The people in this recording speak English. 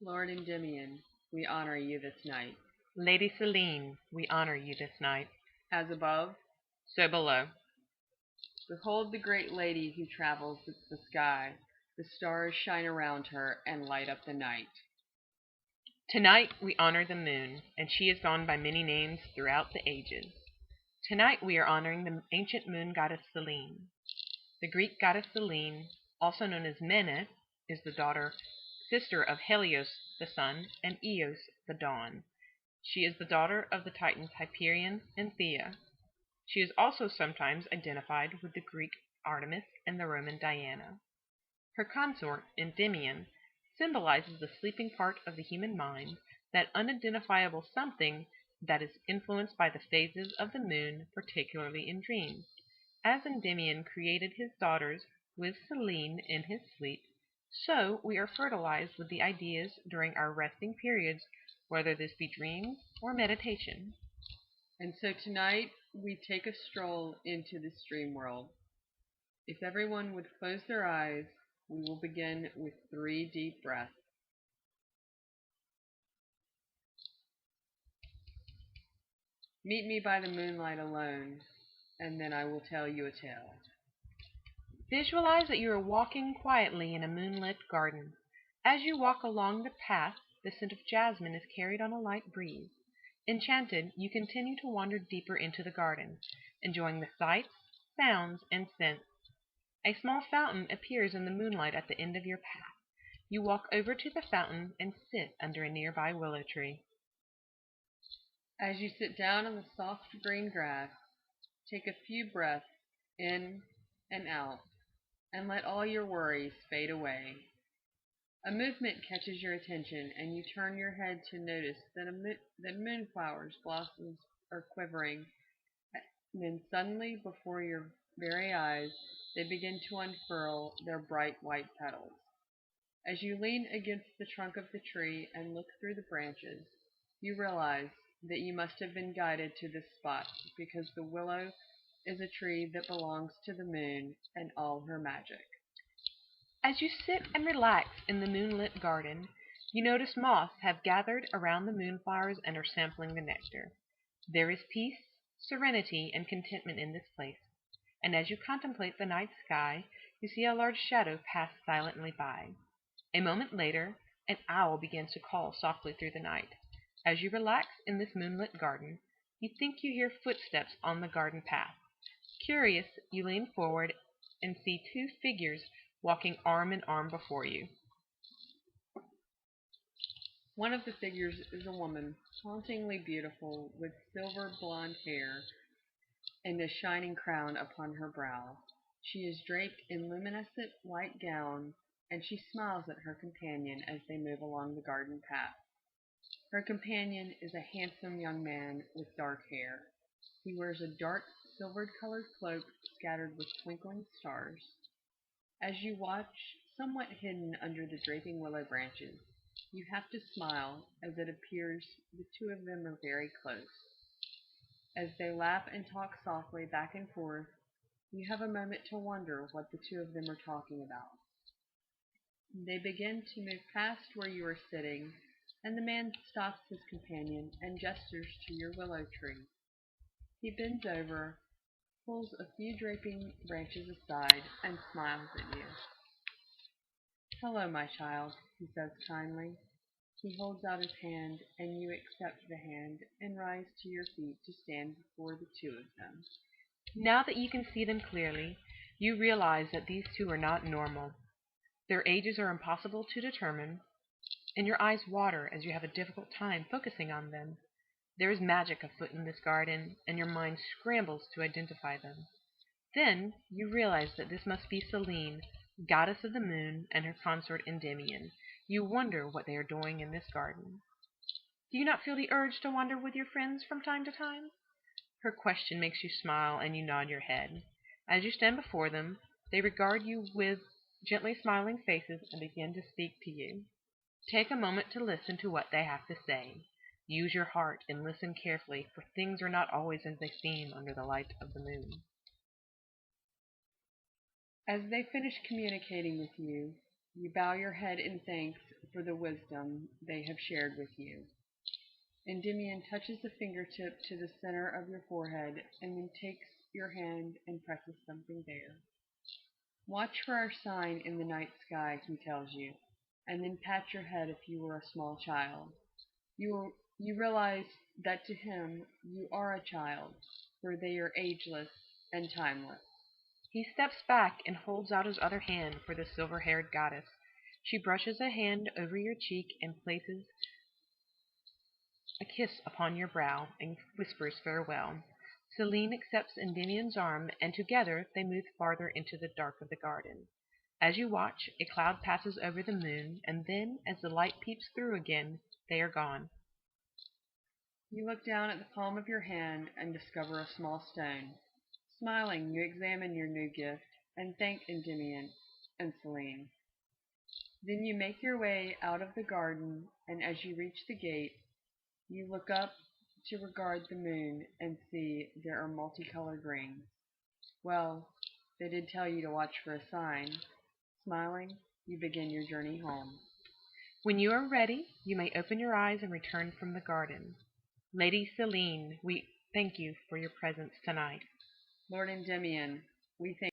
Lord Endymion, we honor you this night. Lady Selene, we honor you this night. As above, So below. behold the great lady who travels the sky. The stars shine around her and light up the night. Tonight we honor the moon, and she has gone by many names throughout the ages. Tonight we are honoring the ancient moon goddess Selene. The Greek goddess Selene, also known as Menes, is the sister of Helios, the sun, and Eos, the dawn. She is the daughter of the Titans Hyperion and Thea. She is also sometimes identified with the Greek Artemis and the Roman Diana. Her consort, Endymion, symbolizes the sleeping part of the human mind, that unidentifiable something that is influenced by the phases of the moon, particularly in dreams. As Endymion created his daughters with Selene in his sleep, so we are fertilized with the ideas during our resting periods, whether this be dreams or meditation. And so tonight we take a stroll into this dream world. If everyone would close their eyes, we will begin with 3 deep breaths. Meet me by the moonlight alone, and then I will tell you a tale. Visualize that you are walking quietly in a moonlit garden. As you walk along the path, the scent of jasmine is carried on a light breeze. Enchanted, you continue to wander deeper into the garden, enjoying the sights, sounds, and scents. A small fountain appears in the moonlight at the end of your path. You walk over to the fountain and sit under a nearby willow tree. As you sit down on the soft green grass, take a few breaths in and out, and let all your worries fade away. A movement catches your attention, and you turn your head to notice that moonflowers' blossoms are quivering. Then suddenly, before your very eyes, they begin to unfurl their bright white petals. As you lean against the trunk of the tree and look through the branches, you realize that you must have been guided to this spot, because the willow is a tree that belongs to the moon and all her magic. As you sit and relax in the moonlit garden, you notice moths have gathered around the moonflowers and are sampling the nectar. There is peace, serenity, and contentment in this place, and as you contemplate the night sky, you see a large shadow pass silently by. A moment later, an owl begins to call softly through the night. As you relax in this moonlit garden, you think you hear footsteps on the garden path. Curious, you lean forward and see 2 figures walking arm in arm before you. One of the figures is a woman, hauntingly beautiful, with silver blonde hair and a shining crown upon her brow. She is draped in luminescent white gown, and she smiles at her companion as they move along the garden path. Her companion is a handsome young man with dark hair. He wears a dark silver-colored cloak scattered with twinkling stars. As you watch, somewhat hidden under the draping willow branches, you have to smile, as it appears the 2 of them are very close. As they laugh and talk softly back and forth, you have a moment to wonder what the 2 of them are talking about. They begin to move past where you are sitting, and the man stops his companion and gestures to your willow tree. He bends over, pulls a few draping branches aside, and smiles at you. "Hello, my child," he says kindly. He holds out his hand, and you accept the hand and rise to your feet to stand before the 2 of them. Now that you can see them clearly, you realize that these 2 are not normal. Their ages are impossible to determine, and your eyes water as you have a difficult time focusing on them. There is magic afoot in this garden, and your mind scrambles to identify them. Then you realize that this must be Selene, goddess of the moon, and her consort Endymion. You wonder what they are doing in this garden. Do you not feel the urge to wander with your friends from time to time? Her question makes you smile, and you nod your head. As you stand before them, they regard you with gently smiling faces and begin to speak to you. Take a moment to listen to what they have to say. Use your heart and listen carefully, for things are not always as they seem under the light of the moon. As they finish communicating with you, you bow your head in thanks for the wisdom they have shared with you. Endymion touches the fingertip to the center of your forehead and then takes your hand and presses something there. Watch for our sign in the night sky, he tells you, and then pat your head if you were a small child. You realize that to him you are a child, for they are ageless and timeless. He steps back and holds out his other hand for the silver-haired goddess. She brushes a hand over your cheek and places a kiss upon your brow and whispers farewell. Selene accepts Endymion's arm, and together they move farther into the dark of the garden. As you watch, a cloud passes over the moon, and then, as the light peeps through again, they are gone. You look down at the palm of your hand and discover a small stone. Smiling, you examine your new gift and thank Endymion and Selene. Then you make your way out of the garden, and as you reach the gate, you look up to regard the moon and see there are multicolored rings. Well, they did tell you to watch for a sign. Smiling, you begin your journey home. When you are ready, you may open your eyes and return from the garden. Lady Selene, we thank you for your presence tonight. Lord Endymion, we thank